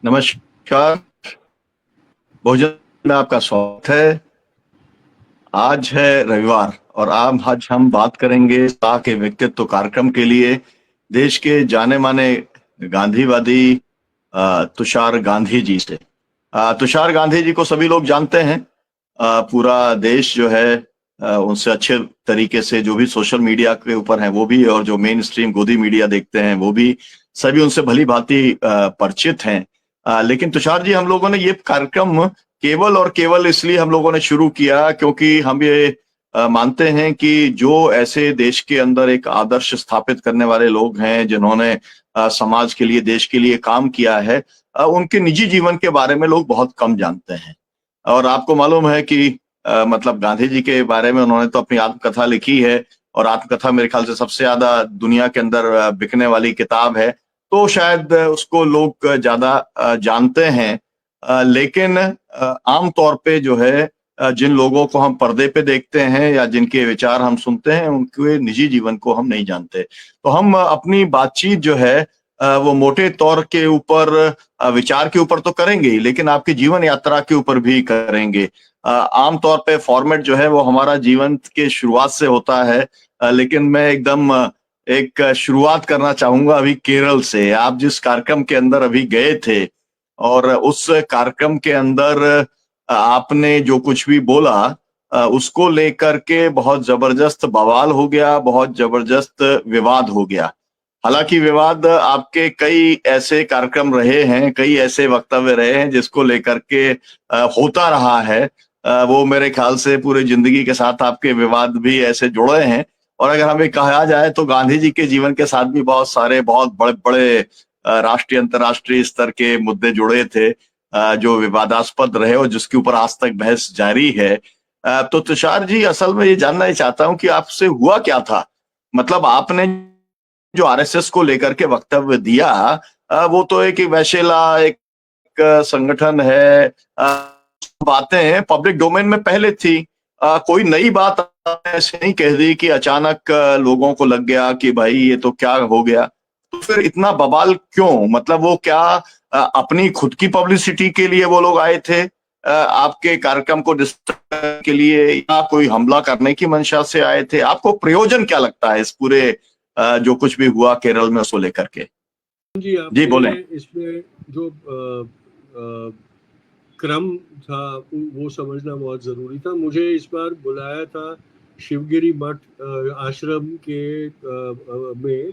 नमस्कार। भोजन में आपका स्वागत है। आज है रविवार और आज हम बात करेंगे शाह के व्यक्तित्व कार्यक्रम के लिए देश के जाने माने गांधीवादी तुषार गांधी जी से। तुषार गांधी जी को सभी लोग जानते हैं। पूरा देश जो है उनसे अच्छे तरीके से, जो भी सोशल मीडिया के ऊपर हैं वो भी, और जो मेन स्ट्रीम गोदी मीडिया देखते हैं वो भी, सभी उनसे भली भांति परिचित हैं। लेकिन तुषार जी, हम लोगों ने ये कार्यक्रम केवल और केवल इसलिए हम लोगों ने शुरू किया क्योंकि हम ये मानते हैं कि जो ऐसे देश के अंदर एक आदर्श स्थापित करने वाले लोग हैं जिन्होंने समाज के लिए, देश के लिए काम किया है, उनके निजी जीवन के बारे में लोग बहुत कम जानते हैं। और आपको मालूम है कि मतलब गांधी जी के बारे में उन्होंने तो अपनी आत्मकथा लिखी है, और आत्मकथा मेरे ख्याल से सबसे ज्यादा दुनिया के अंदर बिकने वाली किताब है। तो शायद उसको लोग ज्यादा जानते हैं। लेकिन आम तौर पे जो है, जिन लोगों को हम पर्दे पे देखते हैं या जिनके विचार हम सुनते हैं, उनके निजी जीवन को हम नहीं जानते। तो हम अपनी बातचीत जो है वो मोटे तौर के ऊपर, विचार के ऊपर तो करेंगे ही, लेकिन आपकी जीवन यात्रा के ऊपर भी करेंगे। आमतौर पे फॉर्मेट जो है वो हमारा जीवन के शुरुआत से होता है। लेकिन मैं एकदम एक शुरुआत करना चाहूंगा अभी केरल से। आप जिस कार्यक्रम के अंदर अभी गए थे, और उस कार्यक्रम के अंदर आपने जो कुछ भी बोला, उसको लेकर के बहुत जबरदस्त बवाल हो गया, बहुत जबरदस्त विवाद हो गया। हालांकि विवाद आपके कई ऐसे कार्यक्रम रहे हैं, कई ऐसे वक्तव्य रहे हैं जिसको लेकर के होता रहा है। वो मेरे ख्याल से पूरी जिंदगी के साथ आपके विवाद भी ऐसे जुड़े हैं। और अगर हमें कहा जाए तो गांधी जी के जीवन के साथ भी बहुत सारे, बहुत बड़े बड़े राष्ट्रीय अंतर्राष्ट्रीय स्तर के मुद्दे जुड़े थे, जो विवादास्पद रहे और जिसके ऊपर आज तक बहस जारी है। तो तुषार जी, असल में ये जानना ही चाहता हूँ कि आपसे हुआ क्या था। मतलब आपने जो आरएसएस को लेकर के वक्तव्य दिया, वो तो एक वैशेला एक संगठन है। बातें पब्लिक डोमेन में पहले थी। कोई नई बात आपने ऐसे नहीं कह दी कि अचानक लोगों को लग गया कि भाई ये तो क्या हो गया। तो फिर इतना बवाल क्यों? मतलब वो क्या अपनी खुद की पब्लिसिटी के लिए वो लोग आए थे, आपके कार्यक्रम को डिस्टर्ब के लिए, या कोई हमला करने की मंशा से आए थे? आपको प्रयोजन क्या लगता है इस पूरे जो कुछ भी हुआ केरल में उसको लेकर के? जी, जी आपने बोलें। इसमें जो क्रम था वो समझना बहुत ज़रूरी था। मुझे इस बार बुलाया था शिवगिरी मठ आश्रम के में,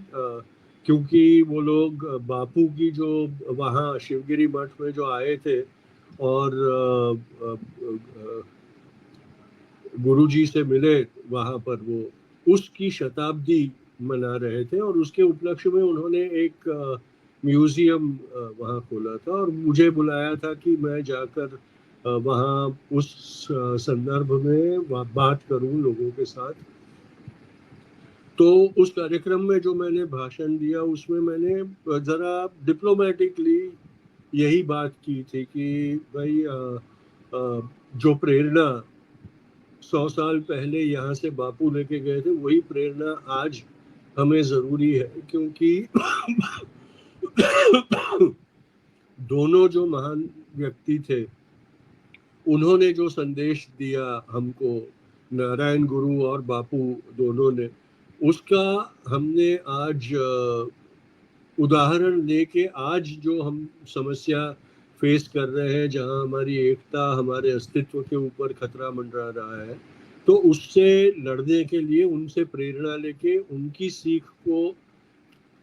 क्योंकि वो लोग बापू की जो वहाँ शिवगिरी मठ में जो आए थे और गुरुजी से मिले वहाँ पर, वो उसकी शताब्दी मना रहे थे और उसके उपलक्ष्य में उन्होंने एक म्यूजियम वहाँ खोला था और मुझे बुलाया था कि मैं जाकर वहाँ उस संदर्भ में बात करूँ लोगों के साथ। तो उस कार्यक्रम में जो मैंने भाषण दिया उसमें मैंने ज़रा डिप्लोमेटिकली यही बात की थी कि भाई जो प्रेरणा 100 साल पहले यहाँ से बापू लेके गए थे वही प्रेरणा आज हमें जरूरी है, क्योंकि दोनों जो महान व्यक्ति थे उन्होंने जो संदेश दिया हमको, नारायण गुरु और बापू दोनों ने, उसका हमने आज उदाहरण लेके आज जो हम समस्या फेस कर रहे हैं, जहां हमारी एकता, हमारे अस्तित्व के ऊपर खतरा मंडरा रहा है, तो उससे लड़ने के लिए उनसे प्रेरणा लेके उनकी सीख को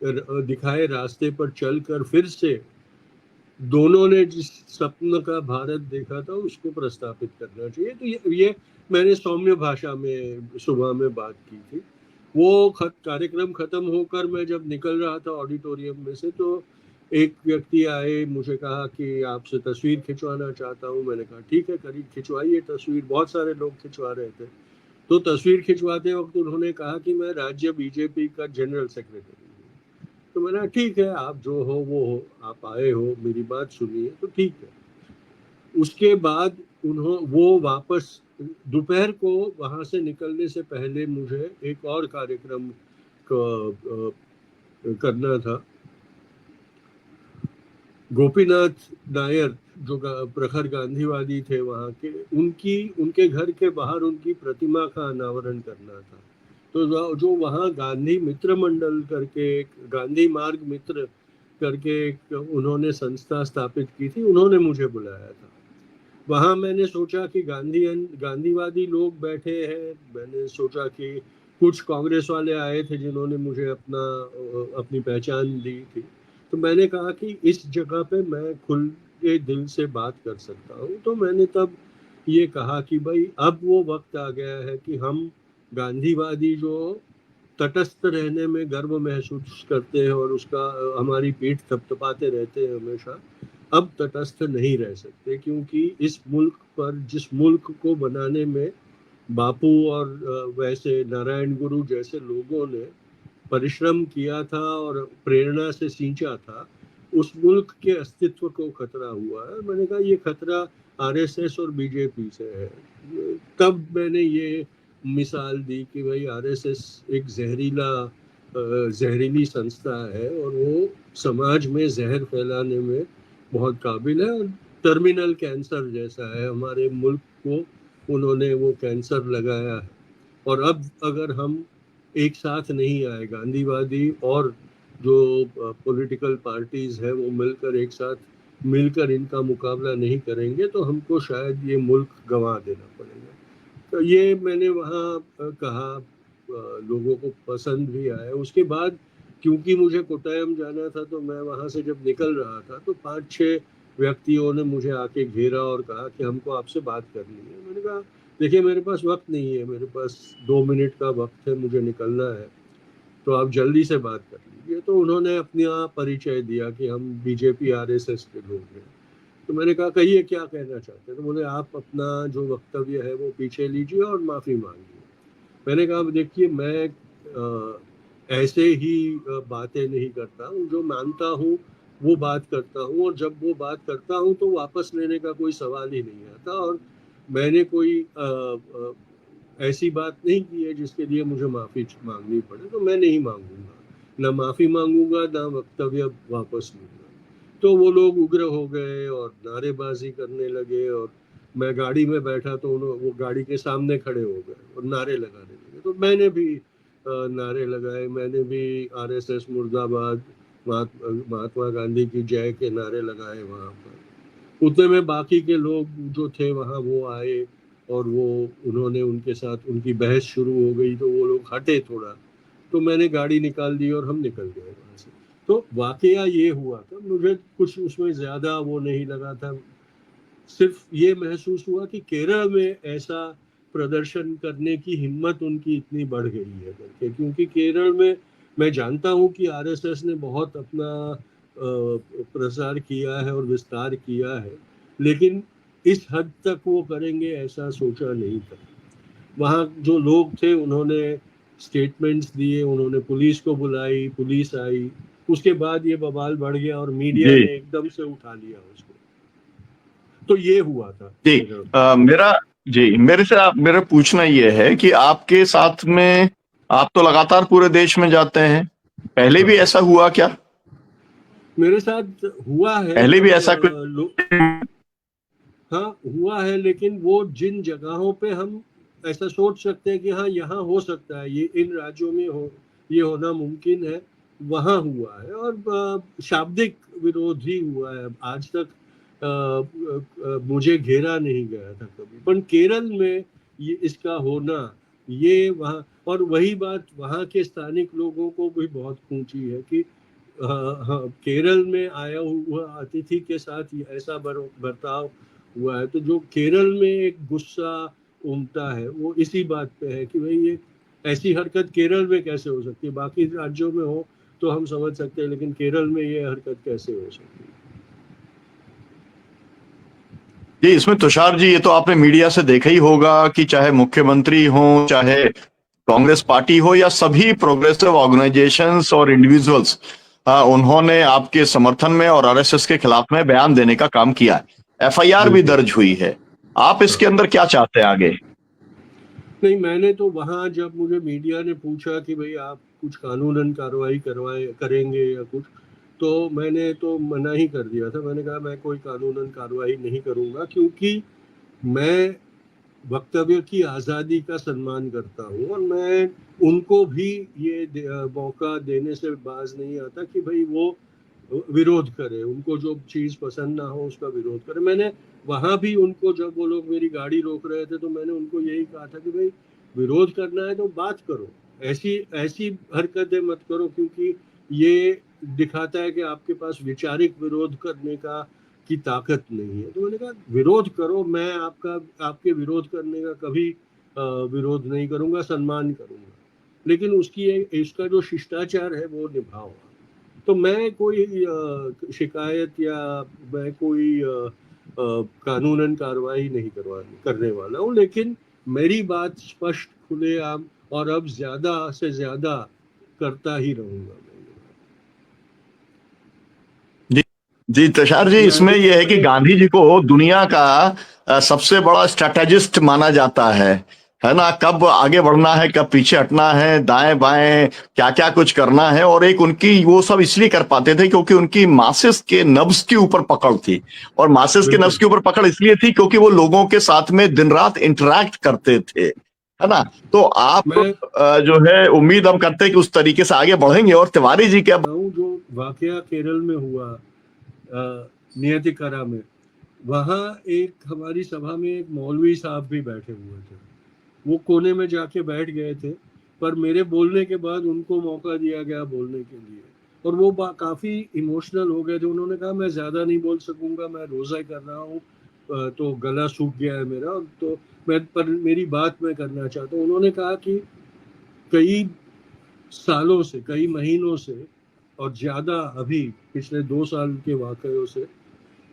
दिखाए रास्ते पर चलकर फिर से दोनों ने जिस स्वप्न का भारत देखा था उसको प्रस्तापित करना चाहिए। तो ये मैंने सौम्य भाषा में सुबह में बात की थी। वो कार्यक्रम खत्म होकर मैं जब निकल रहा था ऑडिटोरियम में से, तो एक व्यक्ति आए, मुझे कहा कि आपसे तस्वीर खिंचवाना चाहता हूँ। मैंने कहा ठीक है, करीब खिंचवाइए तस्वीर। बहुत सारे लोग खिंचवा रहे थे। तो तस्वीर खिंचवाते वक्त उन्होंने कहा कि मैं राज्य बीजेपी का जनरल सेक्रेटरी हूँ। तो मैंने कहा ठीक है, आप जो हो वो हो, आप आए हो, मेरी बात सुनिए तो ठीक है। उसके बाद वो वापस दोपहर को वहां से निकलने से पहले मुझे एक और कार्यक्रम करना था। गोपीनाथ नायर जो प्रखर गांधीवादी थे वहाँ के, उनके घर के बाहर उनकी प्रतिमा का अनावरण करना था। तो जो वहाँ गांधी मित्र मंडल करके, गांधी मार्ग मित्र करके उन्होंने संस्था स्थापित की थी, उन्होंने मुझे बुलाया था। वहाँ मैंने सोचा कि गांधीवादी लोग बैठे हैं, मैंने सोचा कि कुछ कांग्रेस वाले आए थे जिन्होंने मुझे अपनी पहचान दी थी। तो मैंने कहा कि इस जगह पे मैं खुल के दिल से बात कर सकता हूँ। तो मैंने तब ये कहा कि भाई अब वो वक्त आ गया है कि हम गांधीवादी जो तटस्थ रहने में गर्व महसूस करते हैं और उसका हमारी पीठ थपथपाते रहते हैं हमेशा, अब तटस्थ नहीं रह सकते, क्योंकि इस मुल्क पर, जिस मुल्क को बनाने में बापू और वैसे नारायण गुरु जैसे लोगों ने परिश्रम किया था और प्रेरणा से सींचा था, उस मुल्क के अस्तित्व को खतरा हुआ है। मैंने कहा ये खतरा आरएसएस और बीजेपी से है। तब मैंने ये मिसाल दी कि भाई आरएसएस एक जहरीली संस्था है और वो समाज में जहर फैलाने में बहुत काबिल है और टर्मिनल कैंसर जैसा है। हमारे मुल्क को उन्होंने वो कैंसर लगाया है और अब अगर हम एक साथ नहीं आए, गांधीवादी और जो पॉलिटिकल पार्टीज है वो मिलकर इनका मुकाबला नहीं करेंगे, तो हमको शायद ये मुल्क गंवा देना पड़ेगा। तो ये मैंने वहाँ कहा, लोगों को पसंद भी आया। उसके बाद क्योंकि मुझे कोट्टायम जाना था, तो मैं वहाँ से जब निकल रहा था तो 5-6 व्यक्तियों ने मुझे आके घेरा और कहा कि हमको आपसे बात करनी है। मैंने कहा देखिए मेरे पास वक्त नहीं है, मेरे पास 2 मिनट का वक्त है, मुझे निकलना है, तो आप जल्दी से बात कर लीजिए। तो उन्होंने अपना परिचय दिया कि हम बीजेपी आरएसएस के लोग हैं। तो मैंने कहा कहिए क्या कहना चाहते हैं। तो बोले आप अपना जो वक्तव्य है वो पीछे लीजिए और माफ़ी मांगिए। मैंने कहा देखिए मैं ऐसे ही बातें नहीं करता हूँ, जो मानता हूँ वो बात करता हूँ, और जब वो बात करता हूँ तो वापस लेने का कोई सवाल ही नहीं आता। और मैंने कोई ऐसी बात नहीं की है जिसके लिए मुझे माफ़ी मांगनी पड़े, तो मैं नहीं मांगूंगा, ना माफ़ी मांगूंगा, ना वक्तव्य वापस लूंगा। तो वो लोग उग्र हो गए और नारेबाजी करने लगे, और मैं गाड़ी में बैठा तो वो गाड़ी के सामने खड़े हो गए और नारे लगाने लगे। तो मैंने भी नारे लगाए, मैंने भी आरएसएस मुर्दाबाद, महात्मा गांधी की जय के नारे लगाए वहाँ पर। उतने में बाकी के लोग जो थे वहाँ वो आए और उन्होंने उनके साथ उनकी बहस शुरू हो गई, तो वो लोग हटे थोड़ा, तो मैंने गाड़ी निकाल दी और हम निकल गए वहाँ से। तो वाकया ये हुआ था, मुझे कुछ उसमें ज्यादा वो नहीं लगा था। सिर्फ ये महसूस हुआ कि केरल में ऐसा प्रदर्शन करने की हिम्मत उनकी इतनी बढ़ गई है करके, क्योंकि केरल में मैं जानता हूँ कि आरएसएस ने बहुत अपना प्रसार किया है और विस्तार किया है, लेकिन इस हद तक वो करेंगे ऐसा सोचा नहीं था। वहाँ जो लोग थे उन्होंने स्टेटमेंट्स दिए, उन्होंने पुलिस को बुलाई, पुलिस आई, उसके बाद ये बवाल बढ़ गया और मीडिया जी ने एकदम से उठा लिया उसको। तो ये हुआ था जी। केरल। मेरा जी मेरा पूछना ये है कि आपके साथ में आप तो लगातार पूरे देश में जाते हैं, पहले हाँ, भी ऐसा हुआ क्या? मेरे साथ हुआ है पहले भी जब ऐसा कुछ? हाँ हुआ है, लेकिन वो जिन जगहों पे हम ऐसा सोच सकते हैं कि हाँ यहाँ हो सकता है, ये इन राज्यों में ये होना मुमकिन है, वहाँ हुआ है। और शाब्दिक विरोध ही हुआ है। आज तक मुझे घेरा नहीं गया था कभी, पर केरल में ये इसका होना, ये वहाँ, और वही बात वहाँ के स्थानिक लोगों को भी बहुत खूंची है कि हाँ, केरल में आया हुआ अतिथि के साथ ऐसा बर्ताव हुआ है। तो जो केरल में एक गुस्सा उमटा है वो इसी बात पे है कि भाई ये ऐसी हरकत केरल में कैसे हो सकती है, बाकी राज्यों में हो तो हम समझ सकते हैं, लेकिन केरल में ये हरकत कैसे हो सकती है। जी, इसमें तुषार जी, ये तो आपने मीडिया से देखा ही होगा कि चाहे मुख्यमंत्री हो, चाहे कांग्रेस पार्टी हो, या सभी प्रोग्रेसिव ऑर्गेनाइजेशंस और इंडिविजुअल्स, उन्होंने आपके समर्थन में और आरएसएस के खिलाफ में बयान देने का काम किया है। एफआईआर भी बिल्कुल। दर्ज हुई है। आप हाँ। इसके अंदर क्या चाहते हैं आगे? नहीं, मैंने तो वहाँ जब मुझे मीडिया ने पूछा कि भाई आप कुछ कानूनन कार्रवाई करेंगे या कुछ, तो मैंने तो मना ही कर दिया था। मैंने कहा मैं कोई कानूनन कार्रवाई नहीं करूंगा, क्योंकि मैं वक्तव्य की आज़ादी का सम्मान करता हूँ और मैं उनको भी ये मौका देने से बाज नहीं आता कि भाई वो विरोध करे, उनको जो चीज़ पसंद ना हो उसका विरोध करे। मैंने वहाँ भी उनको, जब वो लोग मेरी गाड़ी रोक रहे थे, तो मैंने उनको यही कहा था कि भाई विरोध करना है तो बात करो, ऐसी ऐसी हरकतें मत करो, क्योंकि ये दिखाता है कि आपके पास वैचारिक विरोध करने की ताकत नहीं है। तो मैंने कहा विरोध करो, मैं आपके विरोध करने का कभी विरोध नहीं करूंगा, सम्मान करूंगा, लेकिन इसका जो शिष्टाचार है वो निभाओ। तो मैं कोई शिकायत या मैं कोई कानूनन कार्रवाई नहीं करने वाला हूँ, लेकिन मेरी बात स्पष्ट, खुलेआम और अब ज्यादा से ज्यादा करता ही रहूंगा। जी तुषार जी, इसमें यह है कि गांधी जी को दुनिया का सबसे बड़ा स्ट्रेटेजिस्ट माना जाता है ना। कब आगे बढ़ना है, कब पीछे हटना है, दाएं बाएं क्या क्या कुछ करना है, और एक उनकी वो सब इसलिए कर पाते थे क्योंकि उनकी मासेस के नब्ज के ऊपर पकड़ थी। और मासेस के नब्ज के ऊपर पकड़ इसलिए थी क्योंकि वो लोगों के साथ में दिन रात इंटरैक्ट करते थे, है ना। तो आप जो है उम्मीद हम करते हैं कि उस तरीके से आगे बढ़ेंगे। और तिवारी जी क्या जो वाकया केरल में हुआ नियतिकरा में, वहाँ एक हमारी सभा में एक मौलवी साहब भी बैठे हुए थे। वो कोने में जाके बैठ गए थे, पर मेरे बोलने के बाद उनको मौका दिया गया बोलने के लिए, और वो काफी इमोशनल हो गए थे। उन्होंने कहा मैं ज्यादा नहीं बोल सकूंगा, मैं रोजा कर रहा हूँ, तो गला सूख गया है मेरा, तो पर मेरी बात मैं करना चाहता हूँ। उन्होंने कहा कि कई सालों से, कई महीनों से और ज्यादा अभी पिछले 2 साल के वाकयों से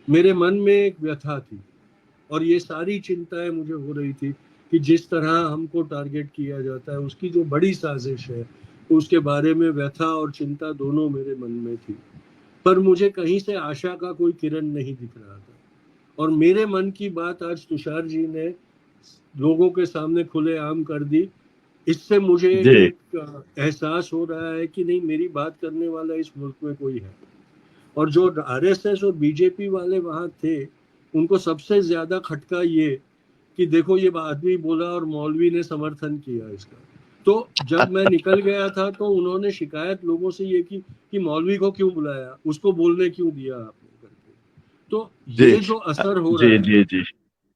मेरे मन में एक व्यथा थी, और ये सारी चिंताएं मुझे हो रही थी कि जिस तरह हमको टारगेट किया जाता है, उसकी जो बड़ी साजिश है, उसके बारे में व्यथा और चिंता दोनों मेरे मन में थी। पर मुझे कहीं से आशा का कोई किरण नहीं दिख रहा था, और मेरे मन की बात आज तुषार जी ने लोगों के सामने खुलेआम कर दी। इससे मुझे एक एहसास हो रहा है कि नहीं, मेरी बात करने वाला इस मुल्क में कोई है। और जो आरएसएस और बीजेपी वाले वहां थे, उनको सबसे ज्यादा खटका ये कि देखो ये आदमी बोला और मौलवी ने समर्थन किया इसका। तो जब मैं निकल गया था तो उन्होंने शिकायत लोगों से ये की कि मौलवी को क्यों बुलाया, उसको बोलने क्यों दिया आपने करके। तो ये जो असर हो रहा है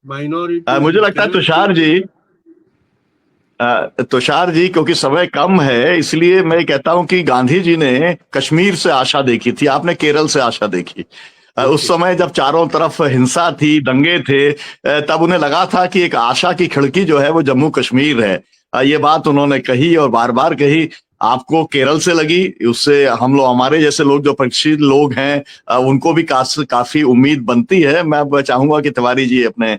माइनॉरिटी, मुझे लगता है तुषार जी क्योंकि समय कम है, इसलिए मैं कहता हूं कि गांधी जी ने कश्मीर से आशा देखी थी, आपने केरल से आशा देखी। उस समय जब चारों तरफ हिंसा थी, दंगे थे, तब उन्हें लगा था कि एक आशा की खिड़की जो है वो जम्मू कश्मीर है। ये बात उन्होंने कही और बार बार कही। आपको केरल से लगी, उससे हम लोग, हमारे जैसे लोग जो परिचित लोग हैं, उनको भी काफी उम्मीद बनती है। मैं चाहूंगा कि तिवारी जी अपने